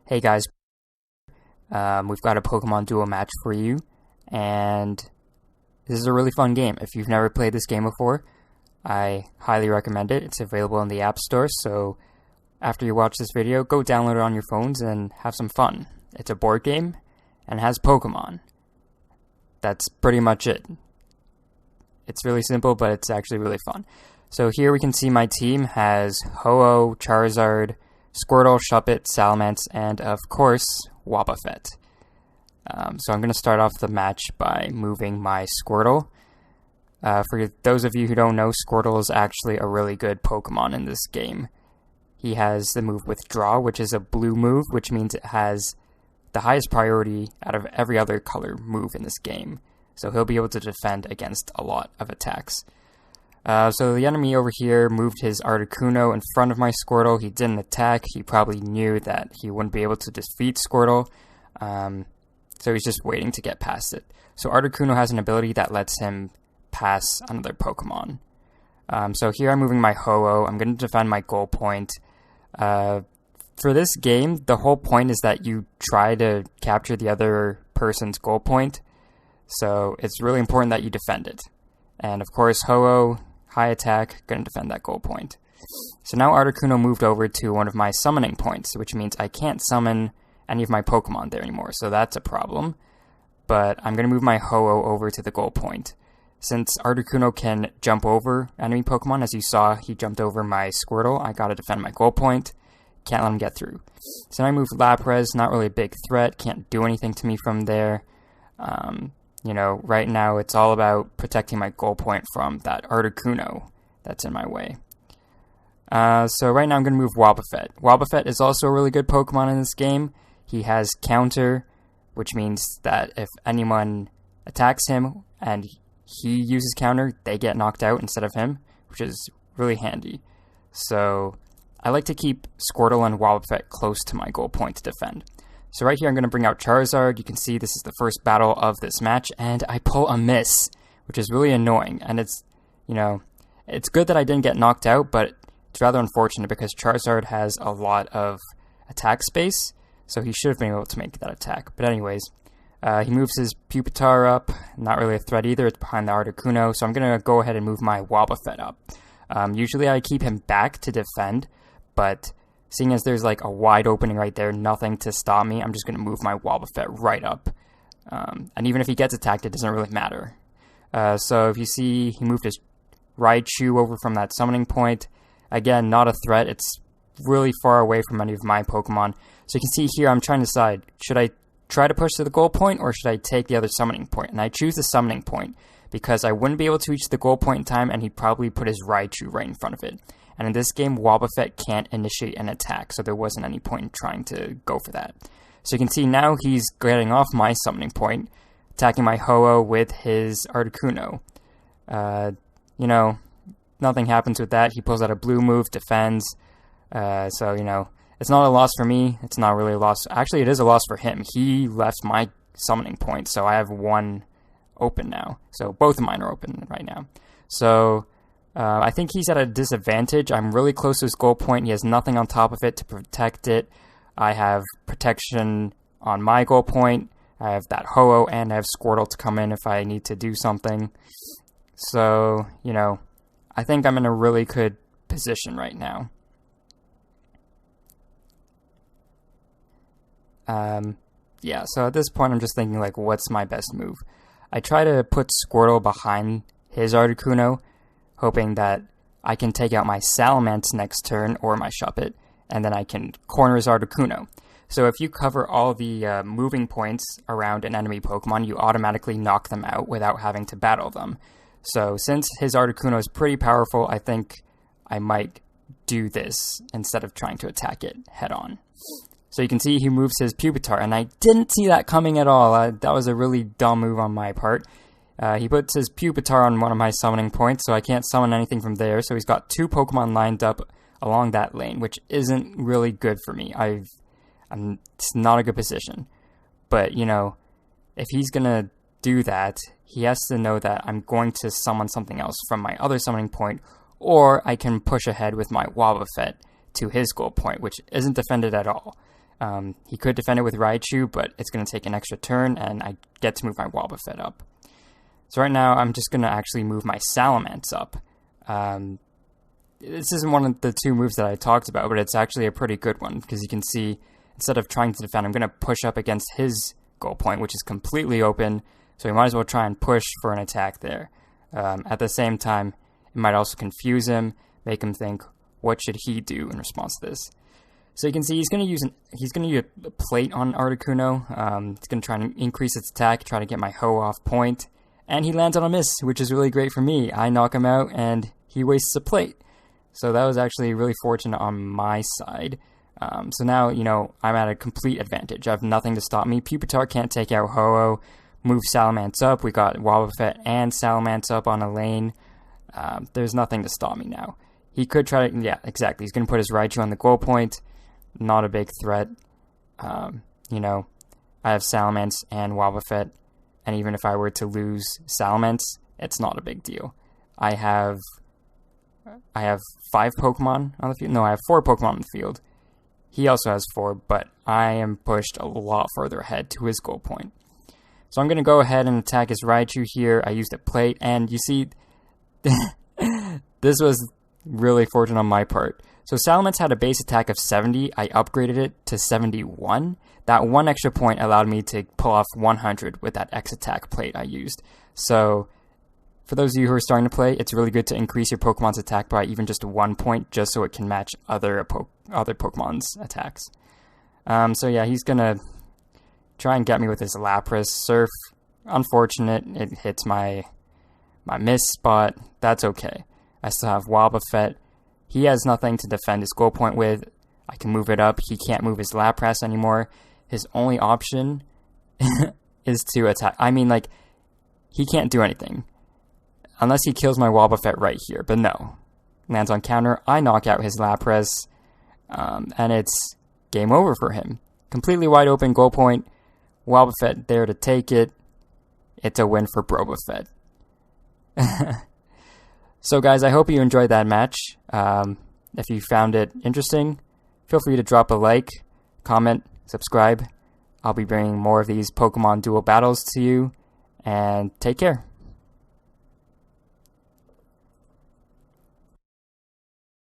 Hey guys, we've got a Pokemon Duel match for you, and this is a really fun game. If you've never played this game before, I highly recommend it. It's available in the App Store, so after you watch this video, go download it on your phones and have some fun. It's a board game, and has Pokemon. That's pretty much it. It's really simple, but it's actually really fun. So here we can see my team has Ho-Oh, Charizard, Squirtle, Shuppet, Salamence, and of course, Wobbuffet. So I'm going to start off the match by moving my Squirtle. For those of you who don't know, Squirtle is actually a really good Pokemon in this game. He has the move Withdraw, which is a blue move, which means it has the highest priority out of every other color move in this game. So he'll be able to defend against a lot of attacks. So the enemy over here moved his Articuno in front of my Squirtle. He didn't attack. He probably knew that he wouldn't be able to defeat Squirtle. So he's just waiting to get past it. So Articuno has an ability that lets him pass another Pokemon. So here I'm moving my Ho-Oh. I'm going to defend my goal point. For this game, the whole point is that you try to capture the other person's goal point. So it's really important that you defend it. And of course, Ho-Oh, high attack, going to defend that goal point. So now Articuno moved over to one of my summoning points, which means I can't summon any of my Pokemon there anymore. So that's a problem. But I'm going to move my Ho-Oh over to the goal point. Since Articuno can jump over enemy Pokemon, as you saw, he jumped over my Squirtle. I got to defend my goal point. Can't let him get through. So now I moved Lapras, not really a big threat. Can't do anything to me from there. Right now it's all about protecting my goal point from that Articuno that's in my way. So right now I'm going to move Wobbuffet. Wobbuffet is also a really good Pokemon in this game. He has Counter, which means that if anyone attacks him and he uses Counter, they get knocked out instead of him, which is really handy. So I like to keep Squirtle and Wobbuffet close to my goal point to defend. So right here, I'm going to bring out Charizard. You can see this is the first battle of this match, and I pull a miss, which is really annoying. And it's good that I didn't get knocked out, but it's rather unfortunate because Charizard has a lot of attack space, so he should have been able to make that attack. But anyways, he moves his Pupitar up. Not really a threat either. It's behind the Articuno, so I'm going to go ahead and move my Wobbuffet up. Usually I keep him back to defend, but seeing as there's like a wide opening right there, nothing to stop me, I'm just going to move my Wobbuffet right up. And even if he gets attacked, it doesn't really matter. So if you see, he moved his Raichu over from that summoning point. Again, not a threat. It's really far away from any of my Pokemon. So you can see here, I'm trying to decide, should I try to push to the goal point or should I take the other summoning point? And I choose the summoning point because I wouldn't be able to reach the goal point in time and he'd probably put his Raichu right in front of it. And in this game, Wobbuffet can't initiate an attack, so there wasn't any point in trying to go for that. So you can see now he's getting off my summoning point, attacking my Ho-Oh with his Articuno. Nothing happens with that. He pulls out a blue move, defends. It's not a loss for me. It's not really a loss. Actually, it is a loss for him. He left my summoning point, so I have one open now. So both of mine are open right now. So I think he's at a disadvantage. I'm really close to his goal point. He has nothing on top of it to protect it. I have protection on my goal point. I have that Ho-Oh, and I have Squirtle to come in if I need to do something. So, I think I'm in a really good position right now. So at this point, I'm just thinking, what's my best move? I try to put Squirtle behind his Articuno, hoping that I can take out my Salamence next turn, or my Shuppet, and then I can corner his Articuno. So if you cover all the moving points around an enemy Pokemon, you automatically knock them out without having to battle them. So since his Articuno is pretty powerful, I think I might do this instead of trying to attack it head-on. So you can see he moves his Pupitar, and I didn't see that coming at all. That was a really dumb move on my part. He puts his Pupitar on one of my summoning points, so I can't summon anything from there. So he's got two Pokemon lined up along that lane, which isn't really good for me. It's not a good position. But, if he's going to do that, he has to know that I'm going to summon something else from my other summoning point, or I can push ahead with my Wobbuffet to his goal point, which isn't defended at all. He could defend it with Raichu, but it's going to take an extra turn, and I get to move my Wobbuffet up. So right now, I'm just going to actually move my Salamence up. This isn't one of the two moves that I talked about, but it's actually a pretty good one, because you can see, instead of trying to defend, I'm going to push up against his goal point, which is completely open, so we might as well try and push for an attack there. At the same time, it might also confuse him, make him think, what should he do in response to this? So you can see he's going to use a plate on Articuno. It's going to try and increase its attack, try to get my Ho off point, and he lands on a miss, which is really great for me. I knock him out, and he wastes a plate. So that was actually really fortunate on my side. So now, I'm at a complete advantage. I have nothing to stop me. Pupitar can't take out Ho-Oh. Move Salamence up. We got Wobbuffet and Salamence up on a lane. There's nothing to stop me now. He could try to, yeah, exactly. He's going to put his Raichu on the goal point. Not a big threat. I have Salamence and Wobbuffet, and even if I were to lose Salamence, it's not a big deal. I have 5 Pokemon on the field. No, I have 4 Pokemon on the field. He also has 4, but I am pushed a lot further ahead to his goal point. So I'm going to go ahead and attack his Raichu here. I used a plate, and you see, this was really fortunate on my part. So Salamence had a base attack of 70. I upgraded it to 71. That 1 extra point allowed me to pull off 100 with that X attack plate I used. So for those of you who are starting to play, it's really good to increase your Pokemon's attack by even just 1 point, just so it can match other Pokemon's attacks. So yeah, he's going to try and get me with his Lapras. Surf, unfortunate, it hits my miss spot. That's okay. I still have Wobbuffet. He has nothing to defend his goal point with. I can move it up. He can't move his Lapras anymore. His only option is to attack. I mean, he can't do anything. Unless he kills my Wobbuffet right here. But no. Lands on counter. I knock out his Lapras. And it's game over for him. Completely wide open goal point. Wobbuffet there to take it. It's a win for Wobbuffet. So guys, I hope you enjoyed that match. If you found it interesting, feel free to drop a like, comment, subscribe. I'll be bringing more of these Pokemon duel battles to you, and take care.